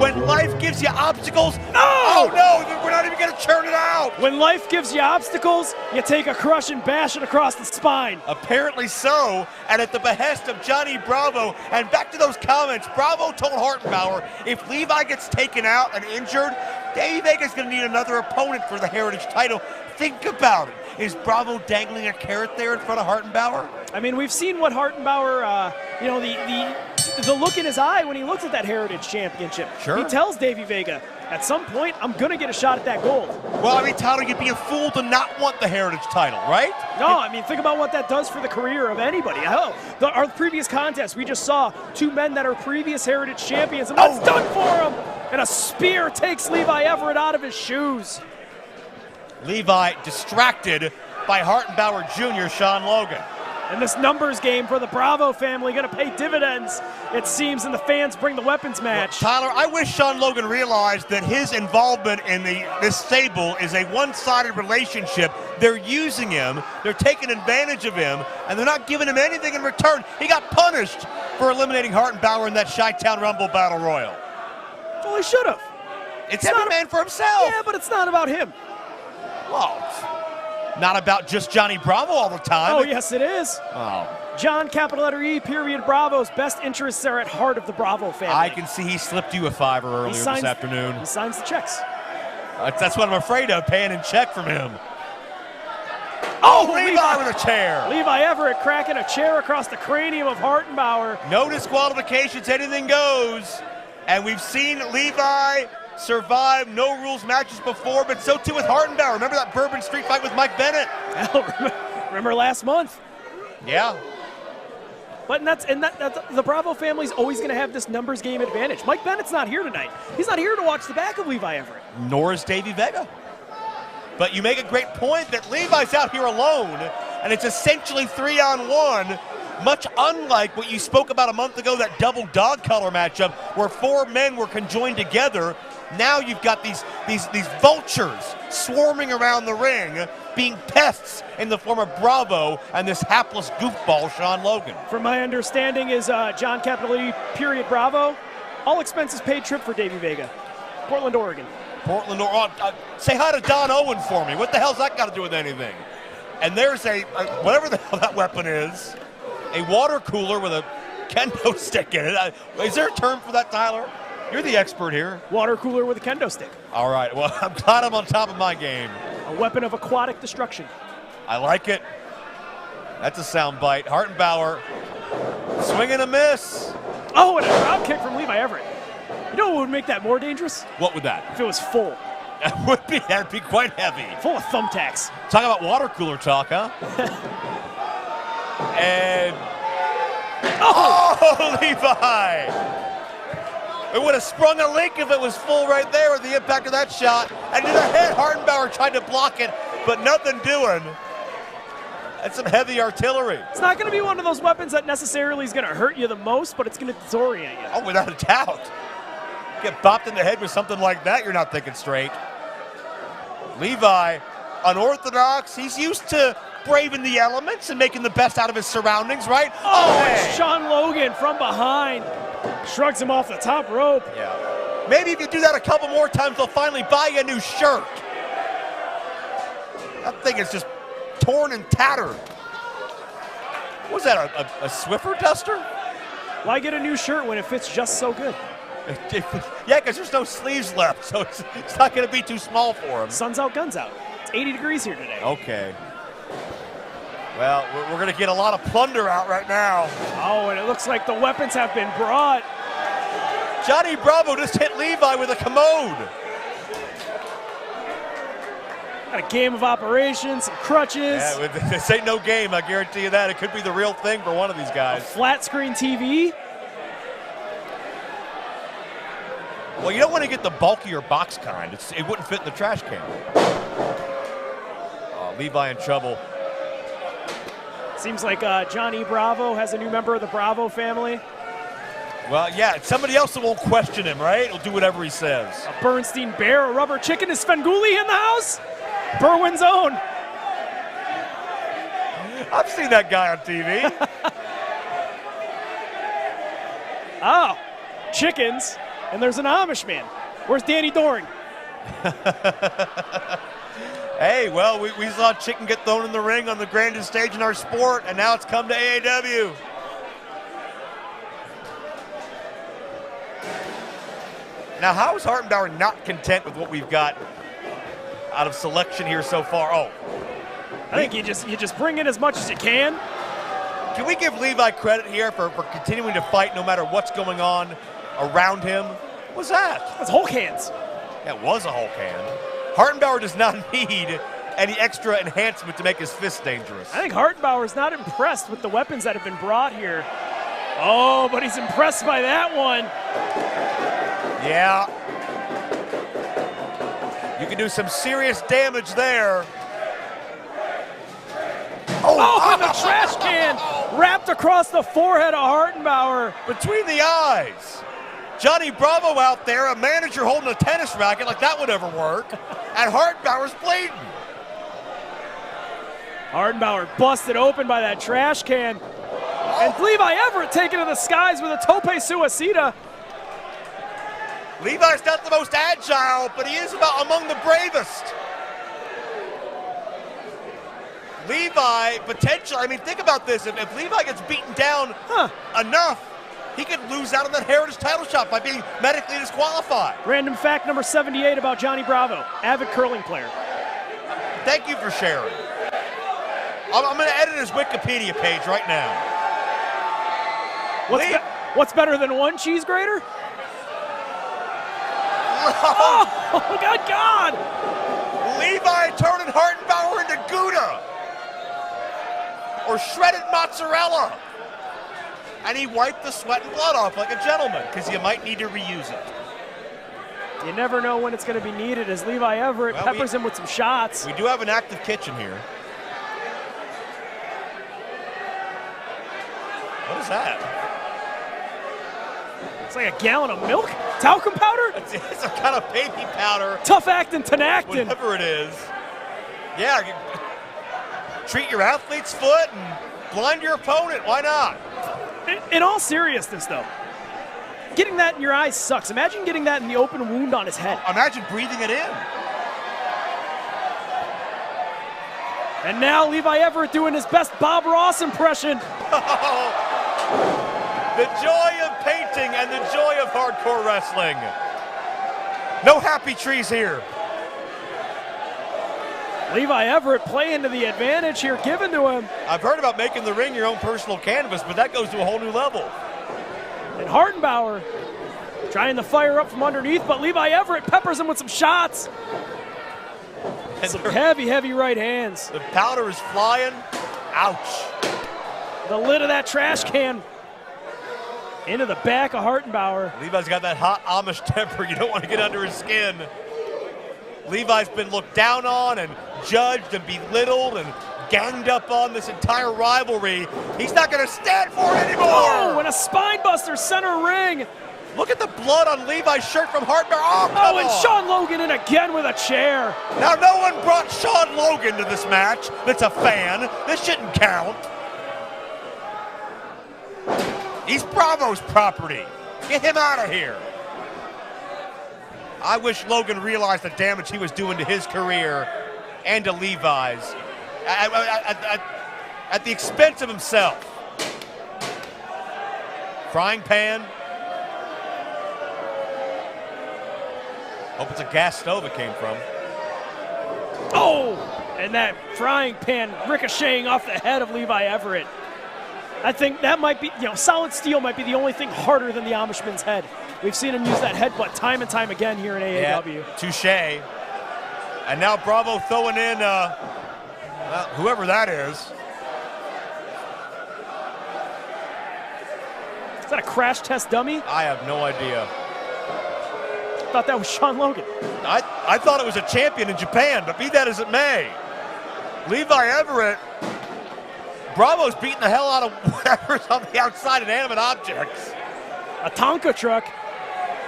When life gives you obstacles, No! Oh no, we're not even gonna churn it out. When life gives you obstacles, you take a crush and bash it across the spine. Apparently so, and at the behest of Johnny Bravo. And back to those comments, Bravo told Hartenbower, if Levi gets taken out and injured, Davey Vega's gonna need another opponent for the Heritage title. Think about it. Is Bravo dangling a carrot there in front of Hartenbower? I mean, we've seen what Hartenbower, the look in his eye when he looks at that Heritage Championship. Sure. He tells Davey Vega, at some point, I'm going to get a shot at that gold. Well, I mean, Tyler, you'd be a fool to not want the Heritage title, right? No, I mean, think about what that does for the career of anybody. Hell, our previous contest, we just saw two men that are previous Heritage champions, and that's done for them. And a spear takes Levi Everett out of his shoes. Levi distracted by Hartenbower Jr., Sean Logan. And this numbers game for the Bravo family going to pay dividends, it seems, and the fans bring the weapons match. Well, Tyler, I wish Sean Logan realized that his involvement in this stable is a one-sided relationship. They're using him, they're taking advantage of him, and they're not giving him anything in return. He got punished for eliminating Hartenbower in that Chi-Town Rumble Battle Royal. Well, he should have. It's every man for himself. Yeah, but it's not about him. Well, it's not about just Johnny Bravo all the time. Oh, yes, it is. Oh. John, capital letter E, period, Bravo's best interests are at heart of the Bravo family. I can see he slipped you a $5 earlier this afternoon. He signs the checks. That's what I'm afraid of, paying in check from him. Oh, Levi with a chair. Levi Everett cracking a chair across the cranium of Hartenbower. No disqualifications, anything goes. And we've seen Levi survive no rules matches before, but so too with Hartenbower. Remember that Bourbon Street fight with Mike Bennett? Remember last month? Yeah. But the Bravo family's always going to have this numbers game advantage. Mike Bennett's not here tonight. He's not here to watch the back of Levi Everett. Nor is Davey Vega. But you make a great point that Levi's out here alone, and it's essentially 3-on-1, much unlike what you spoke about a month ago, that double dog collar matchup where four men were conjoined together. Now you've got these vultures swarming around the ring, being pests in the form of Bravo and this hapless goofball, Sean Logan. From my understanding is John capital E, period, Bravo. All expenses paid trip for Davey Vega. Portland, Oregon. Portland, Oregon. Say hi to Don Owen for me. What the hell's that got to do with anything? And there's whatever the hell that weapon is, a water cooler with a kendo stick in it. Is there a term for that, Tyler? You're the expert here. Water cooler with a kendo stick. All right, well, I'm glad I'm on top of my game. A weapon of aquatic destruction. I like it. That's a sound bite. Hartenbower, swing and a miss. Oh, and a drop kick from Levi Everett. You know what would make that more dangerous? What would that? If it was full. That'd be quite heavy. Full of thumbtacks. Talk about water cooler talk, huh? And oh, Levi! It would have sprung a leak if it was full right there with the impact of that shot. And to the head, Hartenbower tried to block it, but nothing doing. That's some heavy artillery. It's not going to be one of those weapons that necessarily is going to hurt you the most, but it's going to disorient you. Oh, without a doubt. Get bopped in the head with something like that, you're not thinking straight. Levi, unorthodox, he's used to braving the elements and making the best out of his surroundings, right? Oh, hey. Sean Logan from behind shrugs him off the top rope. Yeah. Maybe if you do that a couple more times, they'll finally buy you a new shirt. That thing is just torn and tattered. Was that a Swiffer duster? Why get a new shirt when it fits just so good? Yeah, because there's no sleeves left, so it's not going to be too small for him. Sun's out, guns out. It's 80 degrees here today. Okay. Well, we're going to get a lot of plunder out right now. Oh, and it looks like the weapons have been brought. Johnny Bravo just hit Levi with a commode. Got a game of operations, some crutches. Yeah, this ain't no game, I guarantee you that. It could be the real thing for one of these guys. A flat screen TV. Well, you don't want to get the bulkier box kind. It wouldn't fit in the trash can. Oh, Levi in trouble. Seems like Johnny Bravo has a new member of the Bravo family. Well, yeah, it's somebody else that won't question him, right? He'll do whatever he says. A Bernstein Bear, a rubber chicken. Is Svengoolie in the house? Berwyn's own. I've seen that guy on TV. Oh, chickens. and there's an Amish man. Where's Danny Doring? Hey, well, we saw chicken get thrown in the ring on the grandest stage in our sport, and now it's come to AAW. Now, how is Hartenbower not content with what we've got out of selection here so far? Oh, I think you just bring in as much as you can. Can we give Levi credit here for continuing to fight no matter what's going on around him? What's that? That's Hulk hands. That was a Hulk hand. Hartenbower does not need any extra enhancement to make his fist dangerous. I think Hartenbower is not impressed with the weapons that have been brought here. Oh, but he's impressed by that one. Yeah. You can do some serious damage there. Oh, and the trash can wrapped across the forehead of Hartenbower. Between the eyes. Johnny Bravo out there, a manager holding a tennis racket like that would ever work. And Hartenbower's bleeding. Hartenbower busted open by that trash can. And Levi Everett taken to the skies with a tope suicida. Levi's not the most agile, but he is among the bravest. Levi, potentially, I mean, think about this. If Levi gets beaten down enough, he could lose out on that Heritage title shot by being medically disqualified. Random fact number 78 about Johnny Bravo, avid curling player. Thank you for sharing. I'm going to edit his Wikipedia page right now. What's better than one cheese grater? Oh, good God! Levi turning Hartenbower into Gouda. Or shredded mozzarella. And he wiped the sweat and blood off like a gentleman, because you might need to reuse it. You never know when it's going to be needed as Levi Everett peppers him with some shots. We do have an active kitchen here. What is that? It's like a gallon of milk? Talcum powder? It's a kind of baby powder. Tough actin', tenactin. Whatever it is. Yeah, treat your athlete's foot and blind your opponent. Why not? In all seriousness, though, getting that in your eyes sucks. Imagine getting that in the open wound on his head. Imagine breathing it in. And now Levi Everett doing his best Bob Ross impression. The joy of painting and the joy of hardcore wrestling. No happy trees here. Levi Everett playing to the advantage here given to him. I've heard about making the ring your own personal canvas, but that goes to a whole new level. And Hartenbower trying to fire up from underneath, but Levi Everett peppers him with some shots. And some heavy, heavy right hands. The powder is flying. Ouch. The lid of that trash can into the back of Hartenbower. Levi's got that hot Amish temper. You don't want to get under his skin. Levi's been looked down on and judged and belittled and ganged up on this entire rivalry. He's not going to stand for it anymore. Oh, and a spine buster center ring. Look at the blood on Levi's shirt from Hartenbower. Oh, and Sean Logan in again with a chair. Now, no one brought Sean Logan to this match that's a fan. This shouldn't count. He's Bravo's property. Get him out of here. I wish Logan realized the damage he was doing to his career and to Levi's at the expense of himself. Frying pan. Hope it's a gas stove it came from. Oh, and that frying pan ricocheting off the head of Levi Everett. I think that might be, solid steel might be the only thing harder than the Amishman's head. We've seen him use that headbutt time and time again here in AAW. Yeah, touche. And now Bravo throwing in, whoever that is. Is that a crash test dummy? I have no idea. I thought that was Sean Logan. I thought it was a champion in Japan, but be that as it may. Levi Everett, Bravo's beating the hell out of whatever's on the outside, inanimate objects. A Tonka truck.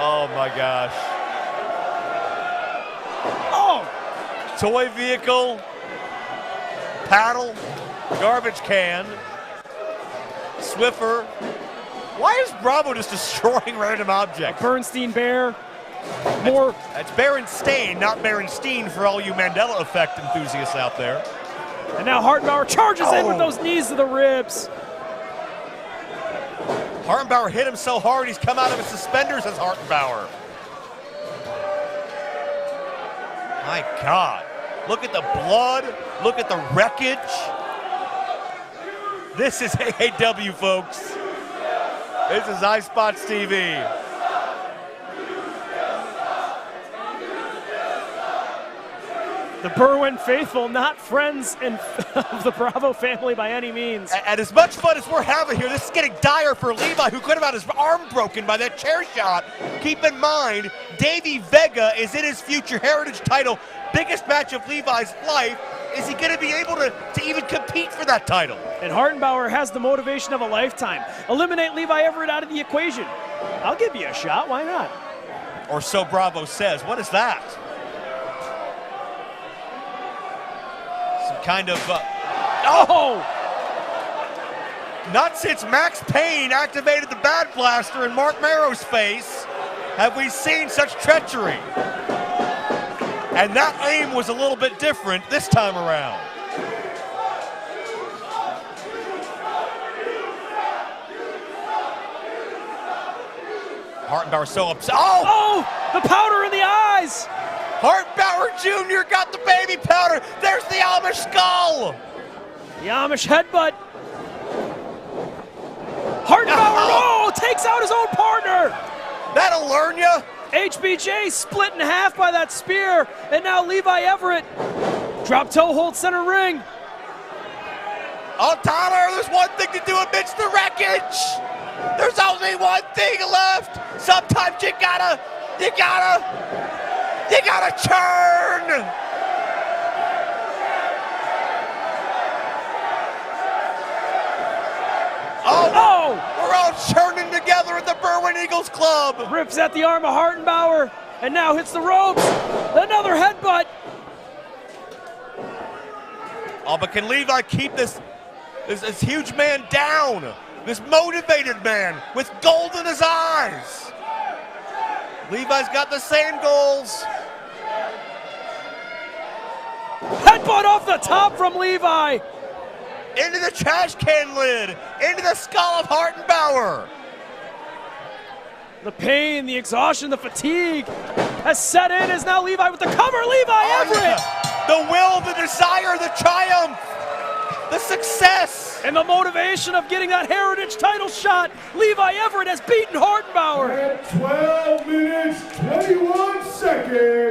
Oh my gosh. Oh! Toy vehicle, paddle, garbage can, Swiffer, Why is Bravo just destroying random objects? Bernstein Bear. More. That's Berenstain, not Berenstein for all you Mandela Effect enthusiasts out there. And now Hartenbower charges in with those knees to the ribs. Hartenbower hit him so hard he's come out of his suspenders as Hartenbower. My God. Look at the blood. Look at the wreckage. This is AAW, folks. This is iSpots TV. The Berwyn faithful, not friends of the Bravo family by any means. And as much fun as we're having here, this is getting dire for Levi, who could have had his arm broken by that chair shot. Keep in mind, Davey Vega is in his future Heritage title. Biggest match of Levi's life. Is he going to be able to even compete for that title? And Hartenbower has the motivation of a lifetime. Eliminate Levi Everett out of the equation. I'll give you a shot, why not? Or so Bravo says. What is that? Some kind of, Not since Max Payne activated the Bad Blaster in Mark Marrow's face have we seen such treachery. And that aim was a little bit different this time around. Hartenbower so upset. Oh, the powder in the eyes. Hartenbower Jr. got the baby powder. There's the Amish skull. The Amish headbutt. Hartenbower, takes out his own partner. That'll learn you. HBJ split in half by that spear, and now Levi Everett. Drop toe hold center ring. Oh, Tyler, there's one thing to do amidst the wreckage. There's only one thing left. Sometimes you gotta churn. Oh, we're all churning together at the Berwyn Eagles Club. Rips at the arm of Hartenbower, and now hits the ropes. Another headbutt. Oh, but can Levi keep this huge man down? This motivated man with gold in his eyes. Levi's got the same goals. Headbutt off the top from Levi. Into the trash can lid. Into the skull of Hartenbower. The pain, the exhaustion, the fatigue has set in as now Levi with the cover. Levi Everett. Yeah. The will, the desire, the triumph, the success. And the motivation of getting that Heritage title shot. Levi Everett has beaten Hartenbower. At 12 minutes, 21 seconds.